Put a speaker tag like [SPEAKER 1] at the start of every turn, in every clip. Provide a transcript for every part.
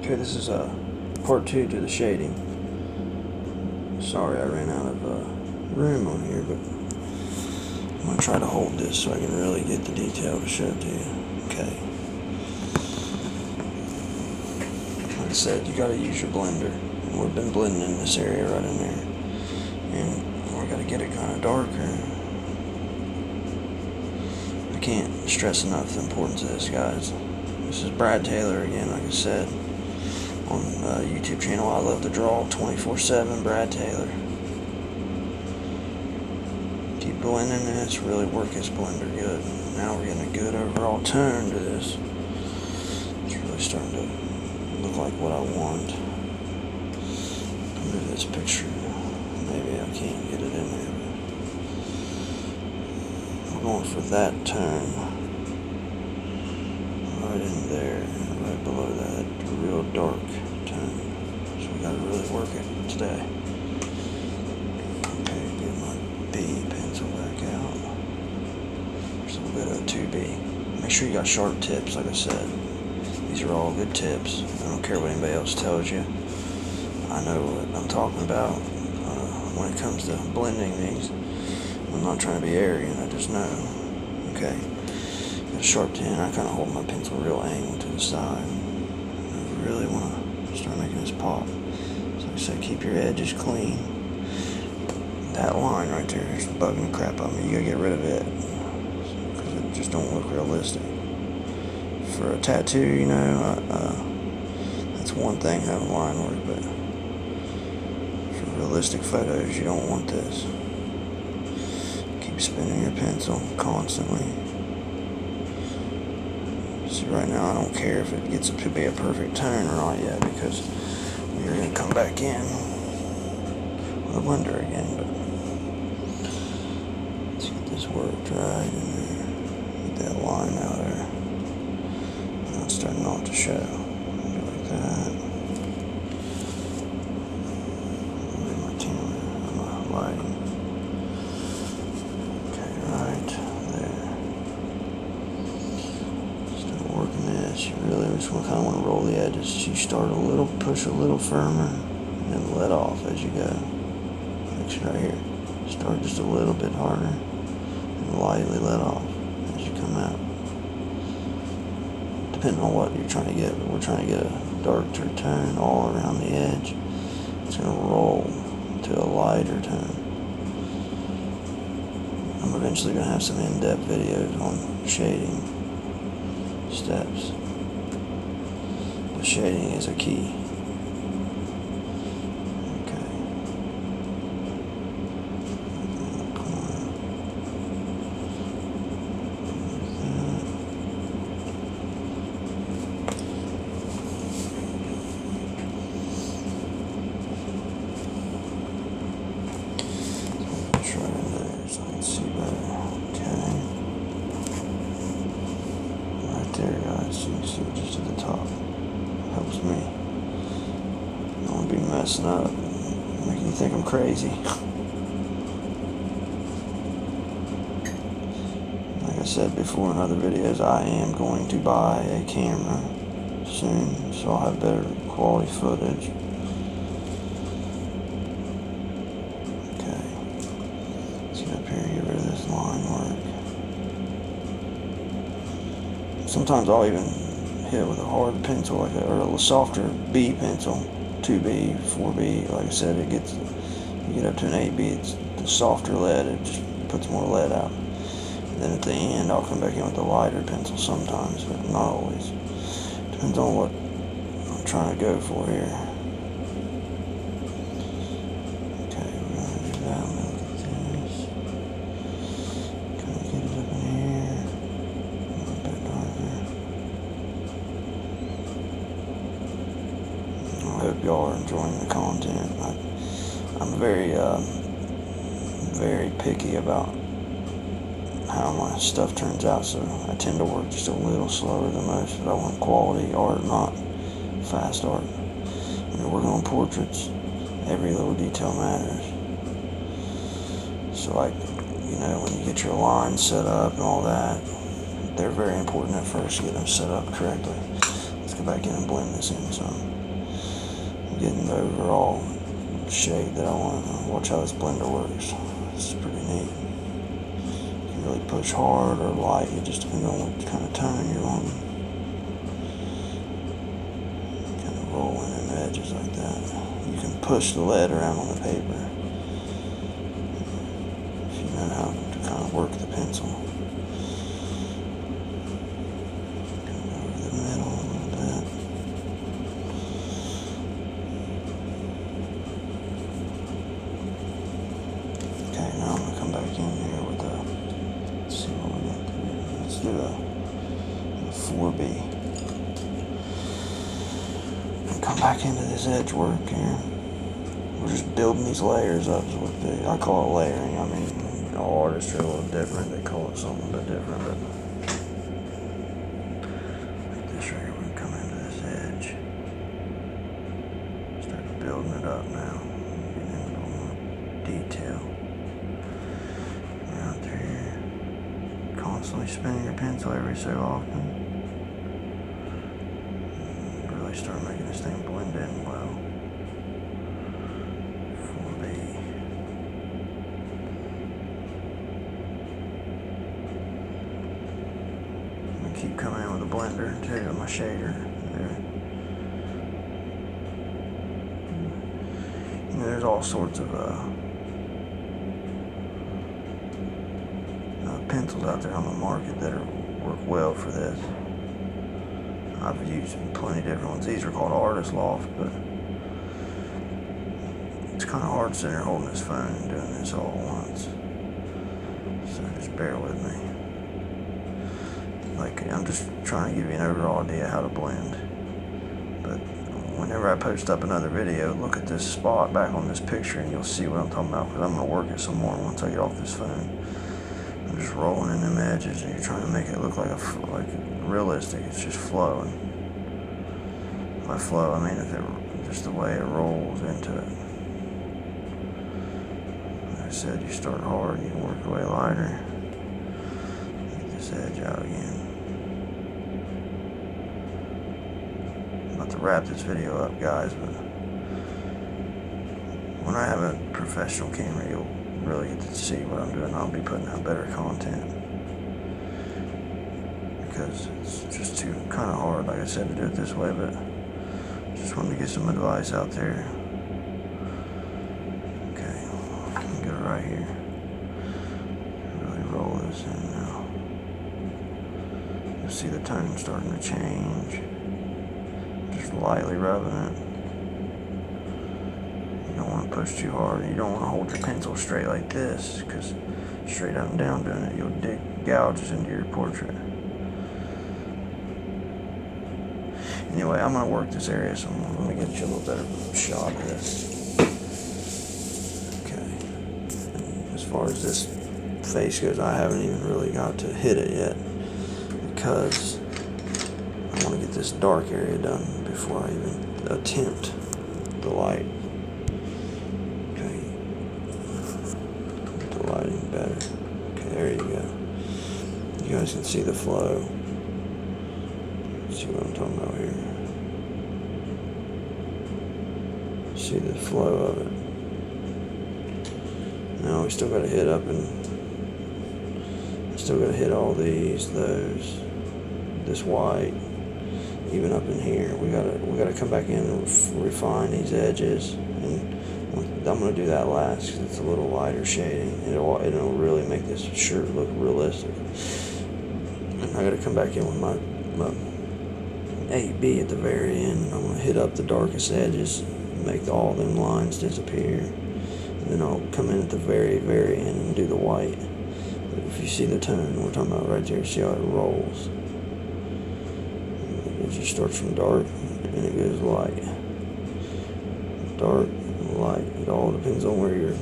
[SPEAKER 1] Okay, this is part 2 to the shading. Sorry I ran out of room on here, but I'm going to try to hold this so I can really get the detail to show it to you. Okay. Like I said, you got to use your blender. And we've been blending in this area right in there. And we're going to get it kind of darker. I can't stress enough the importance of this, guys. This is Brad Taylor again, like I said, on YouTube channel. I Love to Draw 24/7, Brad Taylor. Keep blending this, really work this blender good. Now we're getting a good overall tone to this. It's really starting to look like what I want. Move this picture. Maybe I can't get it in there. We're going for that tone. Right in there, right below that, real dark tone. So we gotta really work it today. Okay, get my B pencil back out. There's a little bit of 2B. Make sure you got sharp tips, like I said. These are all good tips. I don't care what anybody else tells you. I know what I'm talking about when it comes to blending these. I'm not trying to be arrogant, I just know. Okay. Got a sharp 10. I kind of hold my pencil real angled to the side. I really want to start making this pop. So like I said, keep your edges clean. That line right there is bugging the crap out of me. You gotta get rid of it because it just don't look realistic. For a tattoo, you know, that's one thing having line work, but for realistic photos, you don't want this. Keep spinning your pencil constantly. See, right now I don't care if it gets to be a perfect tone or not yet, because we're going to come back in with a blender again. But let's get this worked right in there. Get that line out there. Now it's starting not to show. Do like that. Move my camera, my lighting. Okay, right there. You really just kind of want to roll the edges. You start a little, push a little firmer, and then let off as you go. Like right here. Start just a little bit harder, and lightly let off as you come out. Depending on what you're trying to get, but we're trying to get a darker tone all around the edge. It's going to roll to a lighter tone. I'm eventually going to have some in-depth videos on shading steps. But shading is a key. Okay. Try it there so I can see better. Okay. There, guys, so you can see it just at the top. Helps me. I don't want to be messing up, making you think I'm crazy. Like I said before in other videos, I am going to buy a camera soon, so I'll have better quality footage. Okay. Let's get up here and get rid of this line work. Sometimes I'll even hit it with a hard pencil, or a softer B pencil, 2B, 4B. Like I said, you get up to an 8B, it's the softer lead, it just puts more lead out. And then at the end, I'll come back in with a lighter pencil sometimes, but not always. Depends on what I'm trying to go for here. Okay, we're going to do that. I'm going to look at this. Kind of get it up in here. I hope y'all are enjoying the content. I'm very picky about how my stuff turns out, so I tend to work just a little slower than most, but I want quality art, not fast art. When you're working on portraits, every little detail matters. So like, you know, when you get your lines set up and all that, they're very important at first, get them set up correctly. Let's go back in and blend this in some. I'm getting the overall shade that I want. Watch how this blender works. It's pretty neat. You can really push hard or light. It just depends on what kind of tone you're on. Kind of roll in the edges like that. You can push the lead around on the paper if you know how to kind of work the pencil. Do a 4B. And come back into this edge work here. We're just building these layers up. So I call it layering. I mean, all artists are a little different. They call it something a bit different. But like this right here, we come into this edge. Start building it up now. Getting into a little more detail. Around through here. Constantly spinning your pencil every so often. And really start making this thing blend in well. 4B. I'm gonna keep coming in with a blender too, with my shader there. You know, there's all sorts of pencils out there on the market that work well for this. I've used plenty of different ones. These are called Artist Loft, but it's kind of hard sitting there holding this phone and doing this all at once. So just bear with me. Like, I'm just trying to give you an overall idea how to blend. But whenever I post up another video, look at this spot back on this picture and you'll see what I'm talking about, because I'm going to work it some more once I get off this phone. I'm just rolling in them edges, and you're trying to make it look like realistic. It's just flowing. By flow, I mean just the way it rolls into it. Like I said, you start hard, you can work your way lighter. Get this edge out again. I'm about to wrap this video up, guys, but when I have a professional camera, you'll really get to see what I'm doing. I'll be putting out better content, because it's just too kind of hard, like I said, to do it this way. But just wanted to get some advice out there. Okay, I'm gonna get it right here. Really roll this in now. You'll see the tone starting to change. Just lightly rubbing it. You don't want to push too hard. You don't want to hold your pencil straight like this, because straight up and down doing it, you'll dig gouges into your portrait. Anyway, I'm going to work this area, so I'm going to get you a little better shot of this. Okay. And as far as this face goes, I haven't even really got to hit it yet, because I want to get this dark area done before I even attempt the light. Lighting better. Okay, there you go. You guys can see the flow. See what I'm talking about here. See the flow of it. Now we still got to hit up and still got to hit all these, those, this white, even up in here. We gotta come back in and refine these edges, and I'm going to do that last because it's a little lighter shading. It'll really make this shirt look realistic. And I got to come back in with my 8B at the very end. I'm going to hit up the darkest edges, make all them lines disappear. And then I'll come in at the very, very end and do the white. But if you see the tone we're talking about right there, see how it rolls. It just starts from dark and it goes light. Dark, light. It all depends on where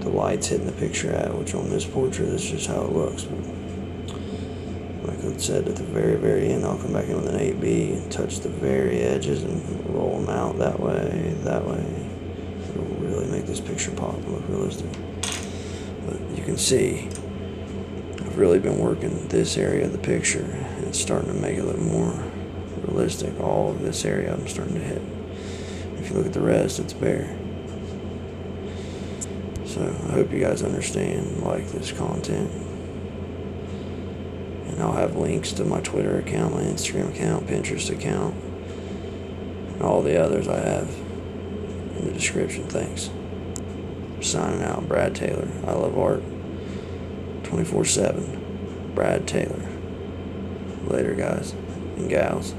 [SPEAKER 1] the light's hitting the picture at, which on this portrait, that's just how it looks. But like I said, at the very, very end, I'll come back in with an 8B and touch the very edges and roll them out that way, that way. It'll really make this picture pop and look realistic. But you can see, I've really been working this area of the picture, and it's starting to make it look more realistic. All of this area I'm starting to hit. If you look at the rest, it's bare. So I hope you guys understand and like this content. And I'll have links to my Twitter account, my Instagram account, Pinterest account, and all the others I have in the description. Thanks. Signing out, Brad Taylor. I love art 24/7. Brad Taylor. Later, guys and gals.